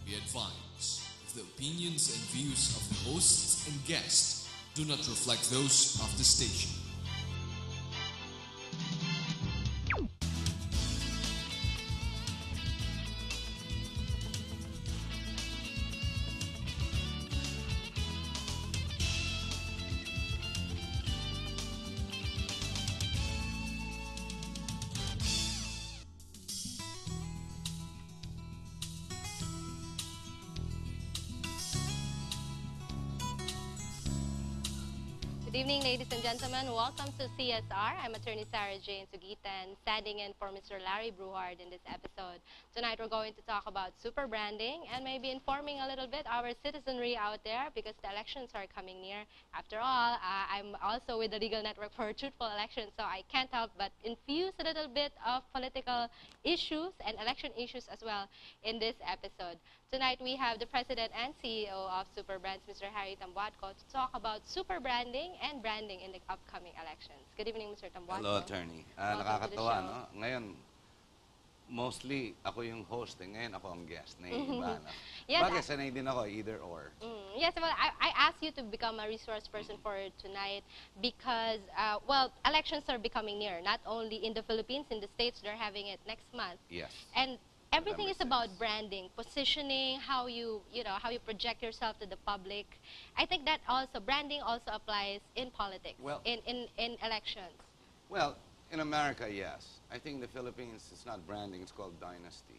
Be advised, the opinions and views of the hosts and guests do not reflect those of the station. Good evening, ladies and gentlemen. Welcome to CSR. I'm Attorney Sarah Jane Sugitan, standing in for Mr. Larry Bruhard in this episode. Tonight we're going to talk about super branding and maybe informing a little bit our citizenry out there because the elections are coming near. After all, I'm also with the Legal Network for Truthful Elections, so I can't help but infuse a little bit of political issues and election issues as well in this episode. Tonight we have the President and CEO of Superbrands, Mr. Harry Tambuatco, to talk about super branding and branding in the upcoming elections. Good evening, Mr. Tambuatco. Hello, Attorney. Nakakatawa, no? Ngayon, mostly ako yung host. Ngayon ako ang guest. Naiiba, no? Yes, Bakit sanay din ako, either or? Yes, well, I asked you to become a resource person for tonight because, well, elections are becoming near. Not only in the Philippines, in the States, they're having it next month. Yes. And everything is November 6th. about branding, positioning, how you project yourself to the public. I think that also branding also applies in politics, Well, in elections. Well, in America, yes. I think the Philippines, it's not branding, it's called dynasty.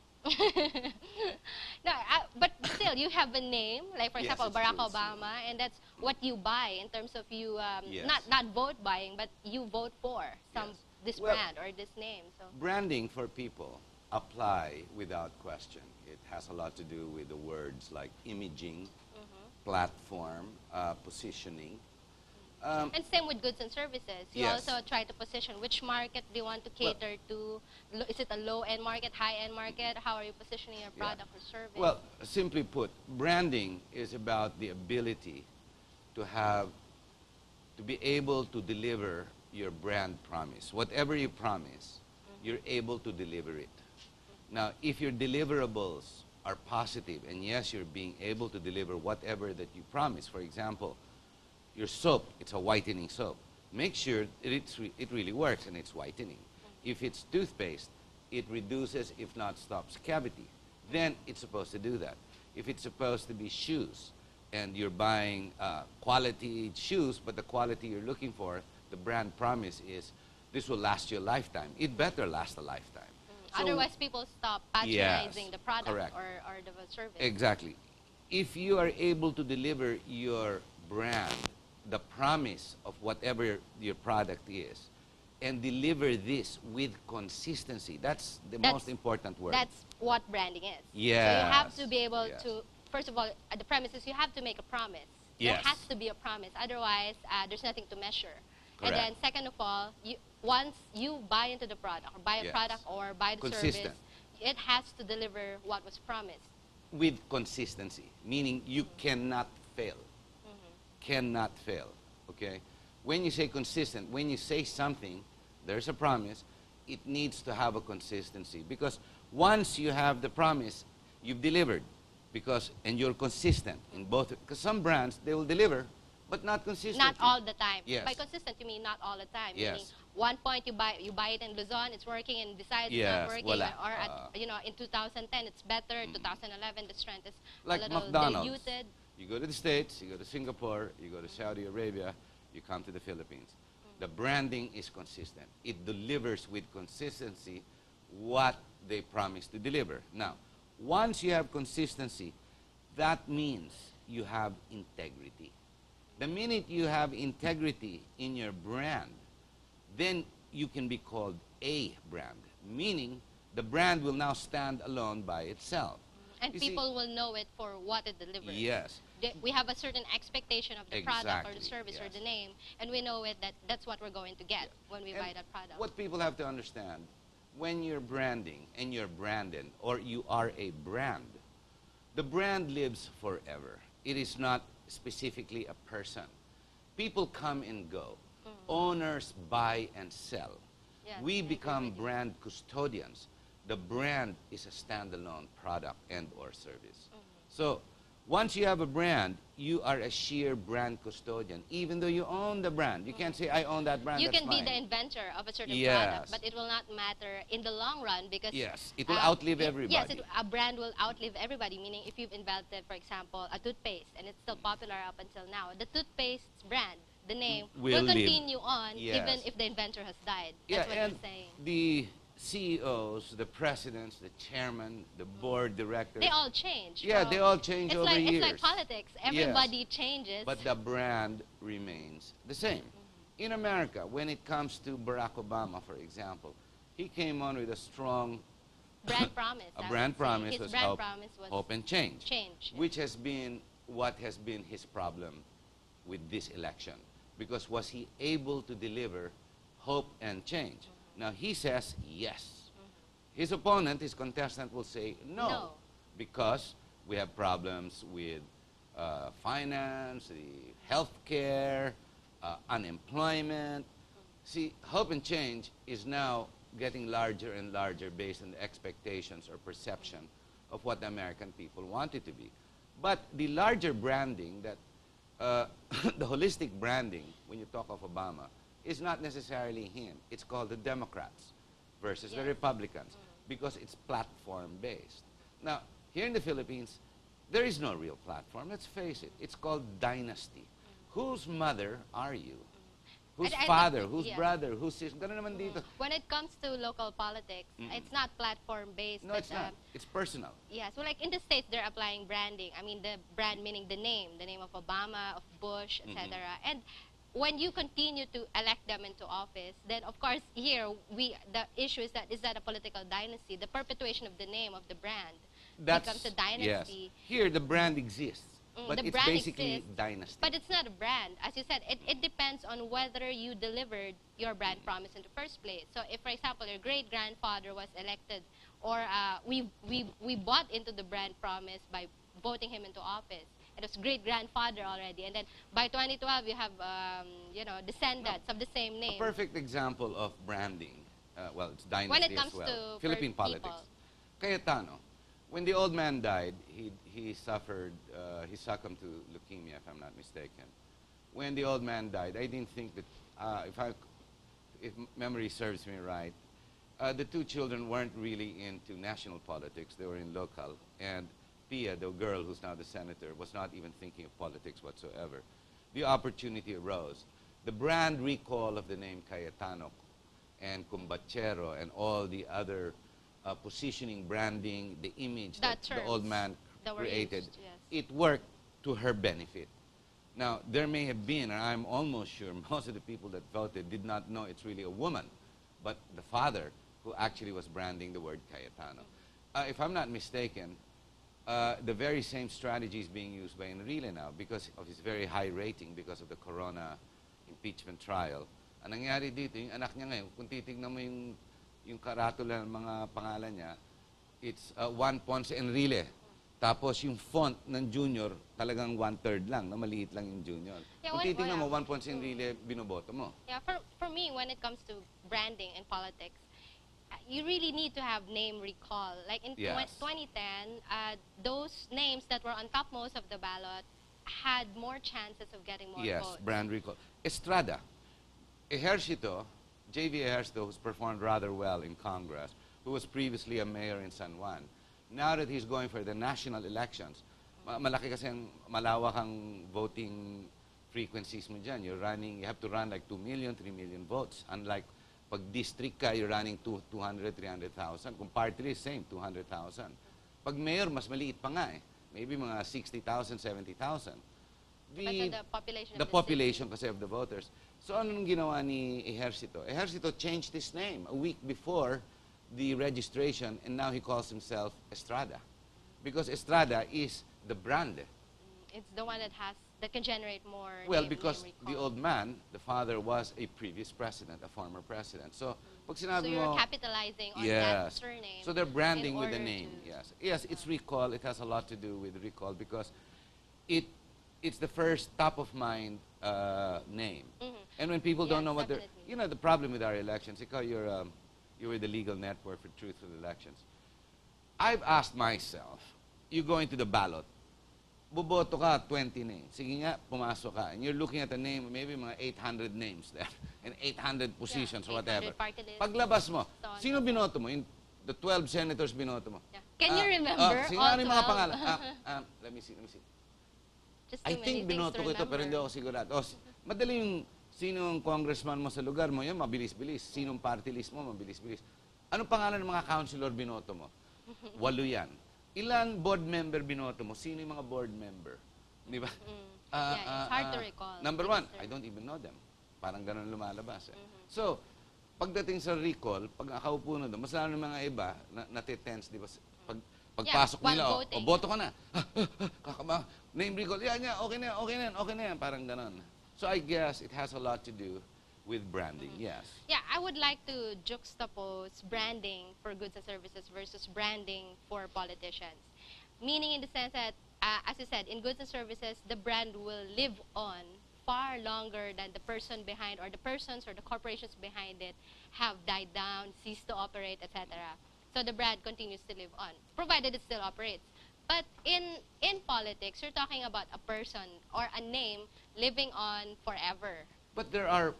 No, but still, you have a name, like for Yes, example, it's Barack true, it's Obama, and that's what you buy in terms of you, Yes. not vote buying, but you vote for some Yes. this Well, brand or this name. So. Branding for people apply without question. It has a lot to do with the words like imaging, platform, positioning. And same with goods and services. You Yes. also try to position which market do you want to cater to. Is it a low-end market, high-end market? How are you positioning your product or service? Well, simply put, branding is about the ability to be able to deliver your brand promise. Whatever you promise, you're able to deliver it. Now, if your deliverables are positive, and yes, you're being able to deliver whatever that you promise, for example, your soap, it's a whitening soap. Make sure that it really works and it's whitening. If it's toothpaste, it reduces, if not stops, cavity. Then it's supposed to do that. If it's supposed to be shoes, and you're buying quality shoes, but the quality you're looking for, the brand promise is, this will last you a lifetime. It better last a lifetime. So, otherwise, people stop patronizing the product correct. or the service. Exactly. If you are able to deliver your brand, the promise of whatever your product is, and deliver this with consistency, that's the most important word. That's what branding is. Yes. So you have to be able Yes. to, first of all, the premise is you have to make a promise. Yes. There has to be a promise. Otherwise, there's nothing to measure. Correct. And then second of all, once you buy into the product or buy a Yes. product or buy the Consistent. service, it has to deliver what was promised. With consistency, meaning you cannot fail. Cannot fail, okay? When you say consistent, when you say something, there's a promise, it needs to have a consistency. Because once you have the promise, you've delivered. And you're consistent in both. Because some brands, they will deliver, but not consistent. Not all the time. Yes. By consistent, you mean not all the time. Yes. Meaning, one point you buy it in Luzon, it's working, and besides it's Yes, not working, voila. or in 2010 it's better, 2011 the strength is Like a little McDonald's. diluted. You go to the States, you go to Singapore, you go to Saudi Arabia, you come to the Philippines. The branding is consistent. It delivers with consistency what they promise to deliver. Now, once you have consistency, that means you have integrity. The minute you have integrity in your brand, then you can be called a brand, meaning the brand will now stand alone by itself. And You see- people will know it for what it delivers. Yes. We have a certain expectation of the product or the Exactly, service or yes. the name, and we know that's what we're going to get when we And buy that product. What people have to understand, when you're branding and you're branded, or you are a brand, the brand lives forever. It is not specifically a person. People come and go. Owners buy and sell. Yes, We I agree become with you. brand custodians. The brand is a standalone product and or service. So once you have a brand, you are a sheer brand custodian, even though you own the brand. You can't say, I own that brand, You that's can be mine. the inventor of a certain Yes. product, but it will not matter in the long run because Yes, it will outlive everybody. Yes, a brand will outlive everybody. Meaning, if you've invented, for example, a toothpaste and it's still popular up until now, the toothpaste's brand, the name, will live. continue on Yes. even if the inventor has died. Yeah, That's what and you're saying. the CEOs, the presidents, the chairman, the board directors. They all change. Yeah, So they all change over years. It's like politics. Everybody changes. But the brand remains the same. In America, when it comes to Barack Obama, for example, he came on with a strong brand promise. a brand promise His was brand promise was hope and change, change, which has been what has been his problem with this election. Because was he able to deliver hope and change? Now he says yes. His opponent, his contestant, will say no. Because we have problems with finance, the health care, unemployment. See, hope and change is now getting larger and larger based on the expectations or perception of what the American people want it to be. But the larger branding, that the holistic branding, when you talk of Obama, is not necessarily him. It's called the Democrats versus the Republicans because it's platform-based. Now, here in the Philippines, there is no real platform. Let's face it. It's called dynasty. Whose mother are you? Whose father? Whose brother? Whose sister? Ganun naman dito. When it comes to local politics, it's not platform-based. No, it's not. It's personal. Yeah, so like in the States, they're applying branding. I mean, the brand meaning the name of Obama, of Bush, etc. And when you continue to elect them into office, then of course here the issue is that a political dynasty. The perpetuation of the name of the brand becomes a dynasty. Yes. Here the brand exists, but the it's brand basically exists, dynasty. But it's not a brand. As you said, it depends on whether you delivered your brand promise in the first place. So if, for example, your great-grandfather was elected, or we bought into the brand promise by voting him into office. It was great-grandfather already. And then by 2012, you have, descendants of the same name. A perfect example of branding, well, it's dynasty When it comes as well. to Philippine people. politics. Cayetano, when the old man died, he suffered, he succumbed to leukemia, if I'm not mistaken. When the old man died, I didn't think that, if memory serves me right, the two children weren't really into national politics. They were in local. And Pia, the girl who's now the senator, was not even thinking of politics whatsoever. The opportunity arose. The brand recall of the name Cayetano and Cumbachero and all the other positioning, branding, the image that the old man created, it worked to her benefit. Now, there may have been, and I'm almost sure most of the people that voted did not know it's really a woman, but the father who actually was branding the word Cayetano. If I'm not mistaken, the very same strategy is being used by Enrile now because of his very high rating because of the Corona impeachment trial. Ang nangyari dito, yung anak niya ngayon, kung titignan mo yung karatula ng mga pangalan niya, it's Juan Ponce Enrile. Tapos yung font ng junior, talagang 1/3 lang, na maliit lang yung junior. Yeah, kung titignan mo, Juan Ponce Enrile, binoboto mo. Yeah, for me, when it comes to branding and politics, you really need to have name recall. Like in 2010, those names that were on topmost of the ballot had more chances of getting more votes. Yes, brand recall. Estrada, Ejercito, J.V. Ejercito, who's performed rather well in Congress, who was previously a mayor in San Juan. Now that he's going for the national elections, malaki kasi malawak ang voting frequencies mo dyan. You have to run like 2 million, 3 million votes. Unlike pag district ka, you're running 200, 300,000. Kung party list, same, 200,000. Pag mayor, mas maliit pa nga eh. Maybe mga 60,000, 70,000. The population kasi of the voters. So anong ginawa ni Ejercito? Ejercito changed his name a week before the registration, and now he calls himself Estrada. Because Estrada is the brand. It's the one that can generate more. Well, because the old man, the father, was a previous president, a former president. So, pag sinabi you're capitalizing on that surname. So they're branding with the name. Yes, it's recall. It has a lot to do with recall because it's the first top of mind name. And when people don't know what they're, the problem with our elections, you're with the legal network for truthful elections. I've asked myself, you go into the ballot Boboto ka, 20 names. Sige nga, pumasok ka. And you're looking at a name, maybe mga 800 names there. And 800 positions, Yeah, 800 whatever. party lists. Paglabas mo, So on, sino so binoto mo? The 12 senators binoto mo. Yeah. Can you remember Sige all nga rin mga 12? pangalan. Let me see. Just I too many think things binoto to ko ito, pero hindi remember. ako sigurado. Madali yung sinong congressman mo sa lugar mo, yun, mabilis-bilis. Sinong party list mo, mabilis-bilis. Anong pangalan ng mga councilor binoto mo? 8 yan. Ilan board member binoto mo? Sino yung mga board member? Di ba? Yeah, it's hard to recall. Number 1, I don't even know them. Parang ganun lumalabas. So, pagdating sa recall, pag nakaupo na doon, mas lalo ng mga iba, natitense, di ba? Pagpasok Yeah, nila, while voting. boto ka na. Kakaba, name recall, yeah, okay na yan, parang ganun. So, I guess it has a lot to do with branding, yes. Yeah, I would like to juxtapose branding for goods and services versus branding for politicians. Meaning in the sense that, as you said, in goods and services, the brand will live on far longer than the person behind, or the persons or the corporations behind it have died down, ceased to operate, etc. So the brand continues to live on, provided it still operates. But in politics, you're talking about a person or a name living on forever. But there are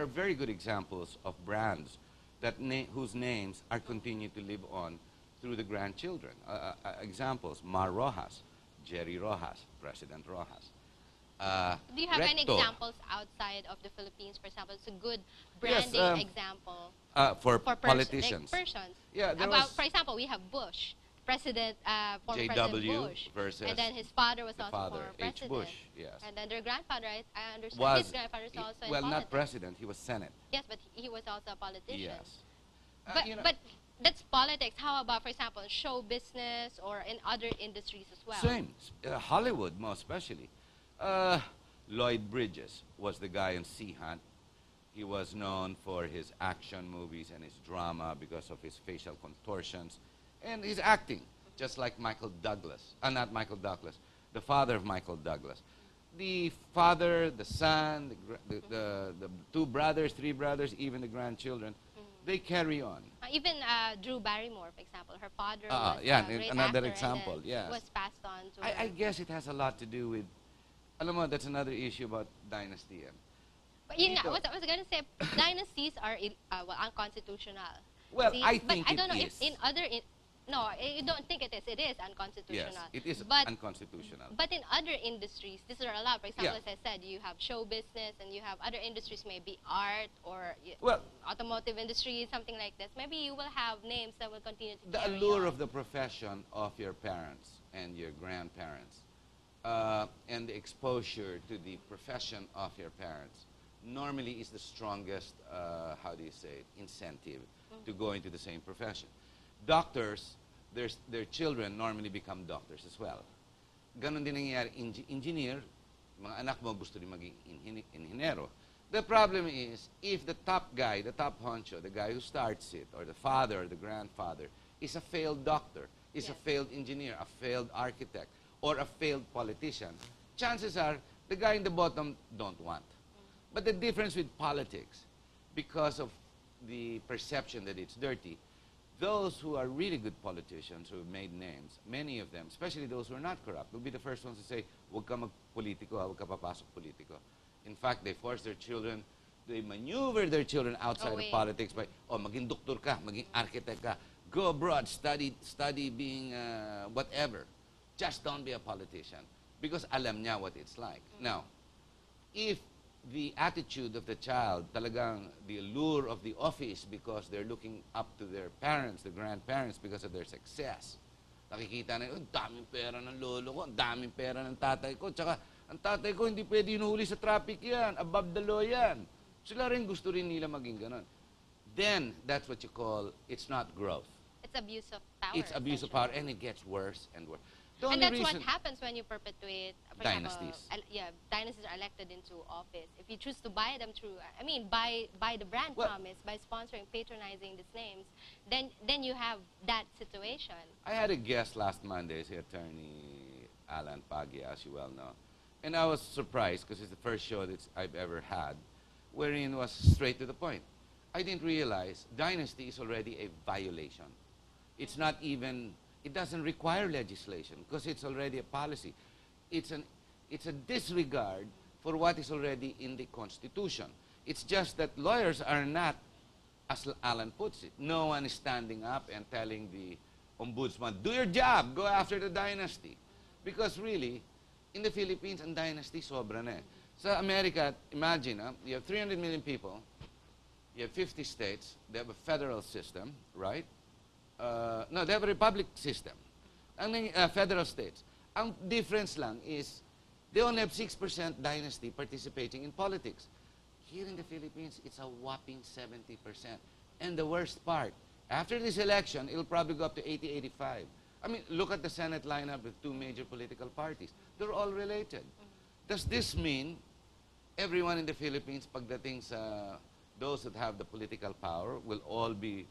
very good examples of brands that whose names are continued to live on through the grandchildren. Examples, Mar Rojas, Jerry Rojas, President Rojas. Do you have any Recto, examples outside of the Philippines? For example, it's a good branding example for for politicians. like persons. Yeah, there About, was for example, we have Bush, President, former J.W. President Bush, versus and then his father was the also father, former H. president. Bush, yes. And then their grandfather, I understand, Was, his grandfather is also in well, politics. not president, he was Senate. Yes, but he was also a politician. Yes. But, You know, but that's politics. How about, for example, show business or in other industries as well? same. Hollywood, most especially. Lloyd Bridges was the guy in Sea Hunt. He was known for his action movies and his drama because of his facial contortions and his acting, just like Michael Douglas. Not Michael Douglas, the father of Michael Douglas. The father, the son, the 2 brothers, 3 brothers, even the grandchildren, they carry on. Even Drew Barrymore, for example, her father was yeah, a great another actor, example, and then yes. was passed on to I her. guess it has a lot to do with, alam mo, that's another issue about dynasty. But yun nga, Dito. what I was gonna say, dynasties are well, unconstitutional. Well, See? I but think I don't know it if is. in other, no, I don't think it is. It is unconstitutional. Yes, it is But unconstitutional. But in other industries, these are allowed. For example, Yeah. as I said, you have show business and you have other industries, maybe art or Well, automotive industry, something like this. Maybe you will have names that will continue to the carry allure on. of the profession of your parents and your grandparents and the exposure to the profession of your parents normally is the strongest, how do you say it, incentive to go into the same profession. Doctors, their children normally become doctors as well. Ganon din nangyayari, engineer, mga anak mo gusto rin maging inhinero. The problem is, if the top guy, the top honcho, the guy who starts it, or the father or the grandfather, is a failed doctor, is a Yes. failed engineer, a failed architect, or a failed politician, chances are the guy in the bottom don't want. But the difference with politics, because of the perception that it's dirty, those who are really good politicians who have made names, many of them, especially those who are not corrupt, will be the first ones to say, huwag ka mag-politiko, huwag ka papasok politiko. In fact, they force their children, they maneuver their children outside Away. of politics by, maging doktor ka, maging architect ka, go abroad, study being whatever. Just don't be a politician. Because alam niya what it's like. Now, if the attitude of the child, talagang the allure of the office because they're looking up to their parents, the grandparents, because of their success. Nakikita na, ang daming pera ng lolo ko, ang daming pera ng tatay ko, tsaka ang tatay ko hindi pwede inuhuli sa traffic yan, above the law yan. Sila rin gusto rin nila maging ganon. Then, that's what you call, it's not growth. It's abuse of power. It's abuse of essentially. power, and it gets worse and worse. The And only that's reason, what happens when you perpetuate, for Dynasties. Example, dynasties are elected into office. If you choose to buy them through, buy the brand Well- promise by sponsoring, patronizing these names, then you have that situation. I had a guest last Monday, si Attorney Alan Paggia, as you well know. And I was surprised because it's the first show that I've ever had wherein it was straight to the point. I didn't realize dynasty is already a violation. It's not even, it doesn't require legislation because it's already a policy. it's a disregard for what is already in the Constitution. It's just that lawyers are not, as Alan puts it, no one is standing up and telling the ombudsman, do your job, go after the dynasty. Because really, in the Philippines, ang dynasty sobra na eh. Sa America, imagine, you have 300 million people, you have 50 states, they have a federal system, right? No, they have a republic system. Ang federal states. Ang difference lang is, they only have 6% dynasty participating in politics. Here in the Philippines, it's a whopping 70%. And the worst part, after this election, it'll probably go up to 80, 85. I mean, look at the Senate lineup with two major political parties. They're all related. Does this mean everyone in the Philippines, pagdating sa those that have the political power, will all be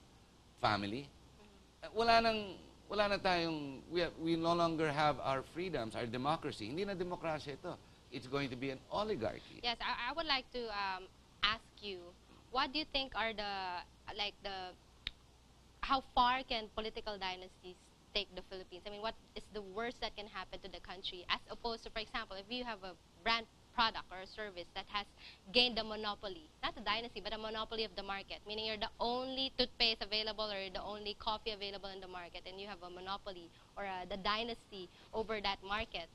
family? Wala na tayong, we no longer have our freedoms, our democracy. Hindi na demokrasya ito. It's going to be an oligarchy. Yes, I would like to ask you, what do you think are how far can political dynasties take the Philippines? I mean, what is the worst that can happen to the country, as opposed to, for example, if you have a brand product or a service that has gained a monopoly, not a dynasty, but a monopoly of the market, meaning you're the only toothpaste available or the only coffee available in the market, and you have a monopoly or the dynasty over that market.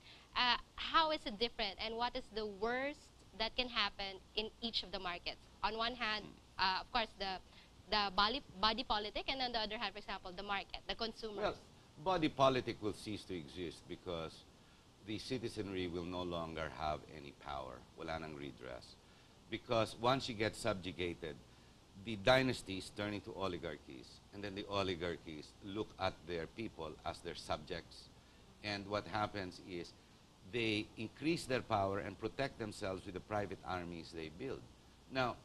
How is it different, and what is the worst that can happen in each of the markets? On one hand, of course, the body politic, and on the other hand, for example, the market, the consumers. Well, body politic will cease to exist because the citizenry will no longer have any power. Wala nang redress. Because once you get subjugated, the dynasties turn into oligarchies, and then the oligarchies look at their people as their subjects. And what happens is they increase their power and protect themselves with the private armies they build. Now,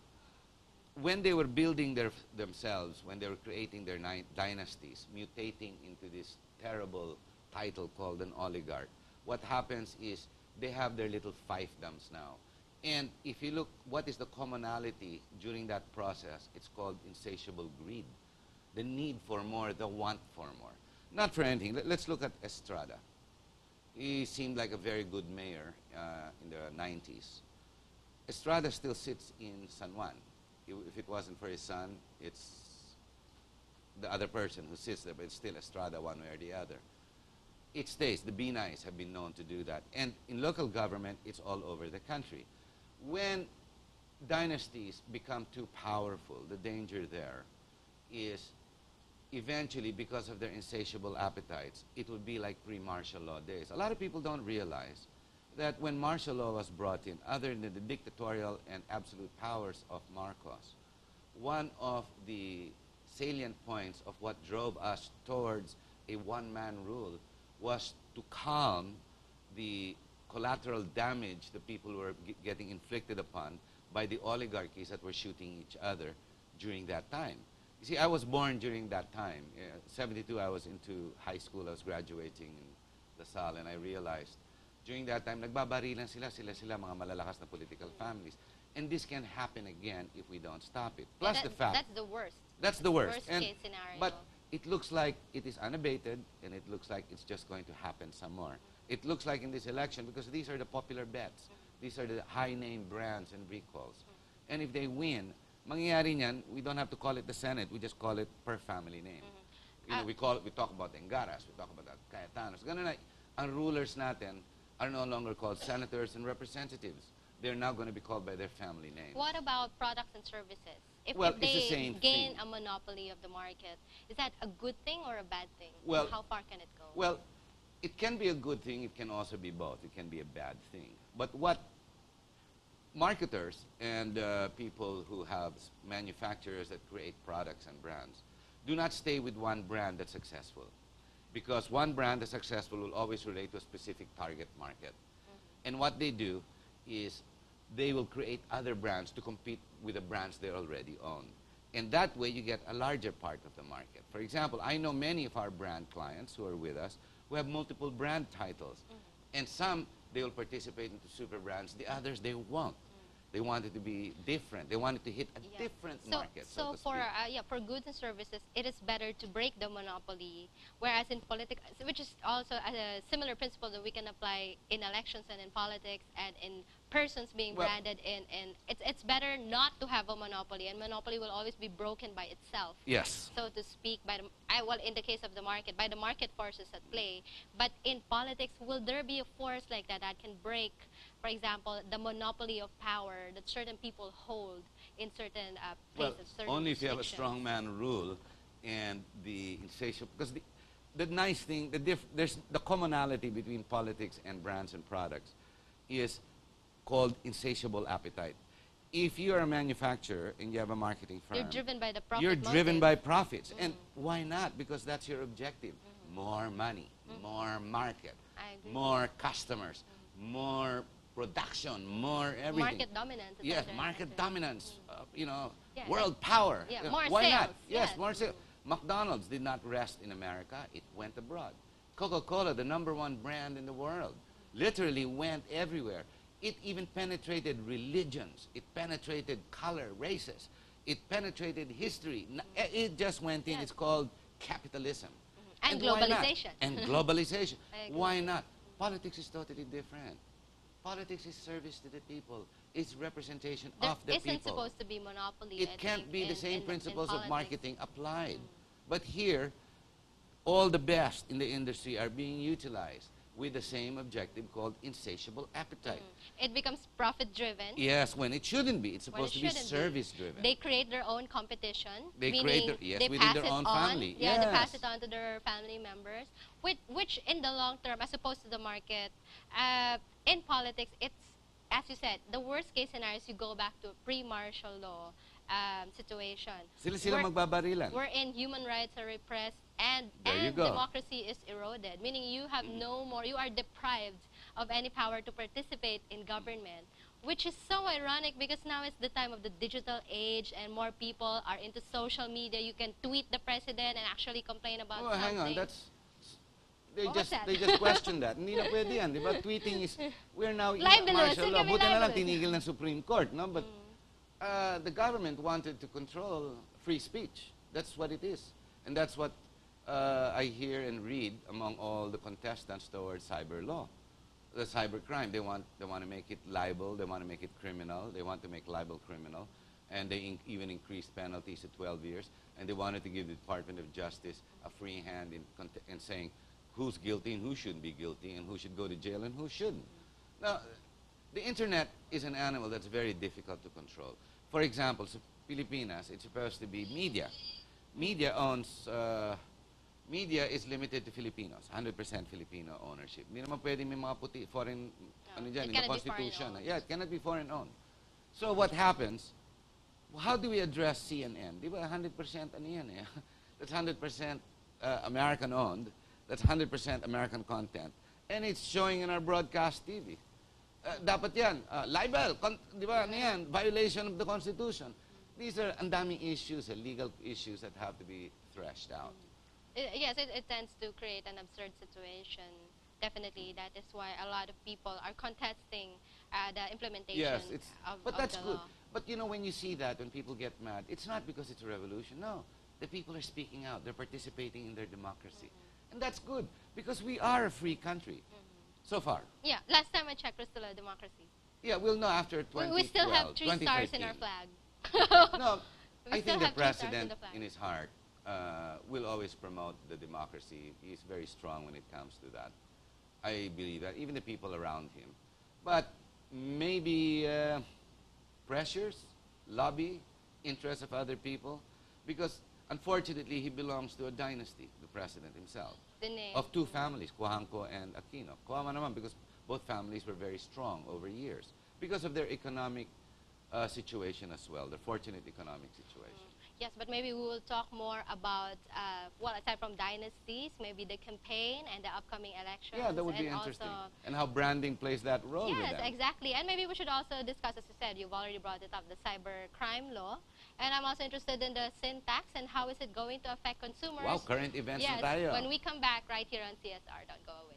when they were building themselves, when they were creating their dynasties, mutating into this terrible title called an oligarch, what happens is they have their little fiefdoms now. And if you look, what is the commonality during that process? It's called insatiable greed. The need for more, the want for more. Not for anything. Let's look at Estrada. He seemed like a very good mayor in the 90s. Estrada still sits in San Juan. If it wasn't for his son, it's the other person who sits there, but it's still Estrada one way or the other. It stays. The B-Nice have been known to do that. And in local government, it's all over the country. When dynasties become too powerful, the danger there is eventually, because of their insatiable appetites, it would be like pre-martial law days. A lot of people don't realize that when martial law was brought in, other than the dictatorial and absolute powers of Marcos, one of the salient points of what drove us towards a one-man rule was to calm the collateral damage the people were getting inflicted upon by the oligarchies that were shooting each other during that time. You see, I was born during that time. 72, I was into high school. I was graduating in LaSalle, and I realized during that time, nagbabarilan sila, mga malalakas na political families. And this can happen again if we don't stop it. Plus the fact... That's the worst. That's the worst. Worst case scenario. But it looks like it is unabated, and it looks like it's just going to happen some more. It looks like in this election, because these are the popular bets. These are the high-name brands and recalls. And if they win, mangyayari niyan, we don't have to call it the Senate. We just call it per family name. You know, we talk about Engaras, we talk about Cayetanos. Ganun na, ang rulers natin are no longer called senators and representatives. They're now going to be called by their family name. What about products and services? If Well, they it's the same gain thing. a monopoly of the market, is that a good thing or a bad thing? Well, How far can it go? Well, it can be a good thing. It can also be both. It can be a bad thing. But what marketers and people who have manufacturers that create products and brands do not stay with one brand that's successful. Because one brand that's successful will always relate to a specific target market. And what they do is they will create other brands to compete with the brands they already own. And that way you get a larger part of the market. For example, I know many of our brand clients who are with us who have multiple brand titles. And some, they will participate into super brands. The others, they won't. They wanted to be different. They wanted to hit a Yeah. different So, market, so to for speak. for goods and services, it is better to break the monopoly. Whereas in politics, which is also a similar principle that we can apply in elections and in politics and in persons being Well- branded in it's better not to have a monopoly, and monopoly will always be broken by itself. Yes. So to speak, by the well, in the case of the market, by the market forces at play. But in politics, will there be a force like that that can break, for example, the monopoly of power that certain people hold in certain Well, places, certain only if you have a jurisdictions? strongman rule and the insatiable, because the nice thing, there's the commonality between politics and brands and products is called insatiable appetite. If you are a manufacturer and you have a marketing firm, You're driven by the profit you're driven motive. by profits. And why not? Because that's your objective. More money, more market, I agree. more customers, more production, more everything. Market dominance. et Yes, cetera, et market cetera. dominance, you know, Yeah, world power. yeah, You know, more why not? sales, Yes, yes. more sales. McDonald's did not rest in America. It went abroad. Coca-Cola, the #1 brand in the world, literally went everywhere. It even penetrated religions. It penetrated color, races. It penetrated history. It just went in. Yes. It's called capitalism. And why not? globalization. And globalization. I agree. Why not? Politics is totally different. Politics is service to the people. It's representation There of the isn't people. supposed to be monopoly. It I can't think, be the same in principles of politics. marketing applied. But here, all the best in the industry are being utilized with the same objective called insatiable appetite. It becomes profit-driven. Yes, when it shouldn't be. It's when it supposed to be shouldn't service-driven. They create their own competition. They meaning create their- yes, they within pass their it own on. family. Yeah, they pass Yes. it on to their family members. Which in the long term, as opposed to the market, in politics, it's, as you said, the worst case scenario is you go back to a pre-martial law situation. Sila Where- magbabarilan. wherein human rights are repressed and There you go. democracy is eroded, meaning you have no more, you are deprived of any power to participate in government, which is so ironic because now it's the time of the digital age and more people are into social media. You can tweet the president and actually complain about Oh, something. hang on. That's they What was that? just question that. Hindi na pwede yan, di ba? Tweeting is we're now in Libelous. martial Sige, law. may Buti na lang libelous. tinigil ng Supreme Court, no? But the government wanted to control free speech. That's what it is, and that's what I hear and read among all the contestants towards cyber law, the cyber crime. They want to make it libel. They want to make it criminal. They want to make libel criminal, and they even increased penalties to 12 years. And they wanted to give the Department of Justice a free hand in saying who's guilty and who shouldn't be guilty, and who should go to jail and who shouldn't. Now, the internet is an animal that's very difficult to control. For example, so Pilipinas, it's supposed to be media. Media owns, media is limited to Filipinos, 100% Filipino ownership. Hindi naman pwede may mga puti, foreign, ano dyan, it in the cannot be foreign Constitution. owned. Yeah, it cannot be foreign owned. So what happens, how do we address CNN? Di ba 100% ano yan eh? That's 100% American owned. That's 100% American content. And it's showing in our broadcast TV. Dapat yan, libel, di ba, ano yan, violation of the Constitution. These are ang daming issues, legal issues that have to be threshed out. Yes, it tends to create an absurd situation. Definitely, that is why a lot of people are contesting the implementation Yes, of that's the good. law. But you know, when you see that, when people get mad, it's not because it's a revolution. No, the people are speaking out. They're participating in their democracy. And that's good, because we are a free country, so far. Yeah, last time I checked, we're still a democracy. Yeah, we'll know after 2012, We still have 3 stars in our 2013. flag. No, We I still think the have 3 stars in president, the flag. in his heart, will always promote the democracy. He's very strong when it comes to that. I believe that, even the people around him. But maybe pressures, lobby, interests of other people, because unfortunately he belongs to a dynasty, the president himself, The name. of 2 families, Cojuangco and Aquino. Kawawa naman, because both families were very strong over years because of their economic situation as well, their fortunate economic situation. Yes, but maybe we will talk more about, well, aside from dynasties, maybe the campaign and the upcoming elections. Yeah, that would be and interesting. Also, And how branding plays that role with yes, them. exactly. And maybe we should also discuss, as you said, you've already brought it up, the cyber crime law. And I'm also interested in the sin tax and how is it going to affect consumers. Wow, current events Yes, na tayo. when we come back right here on CSR, don't go away.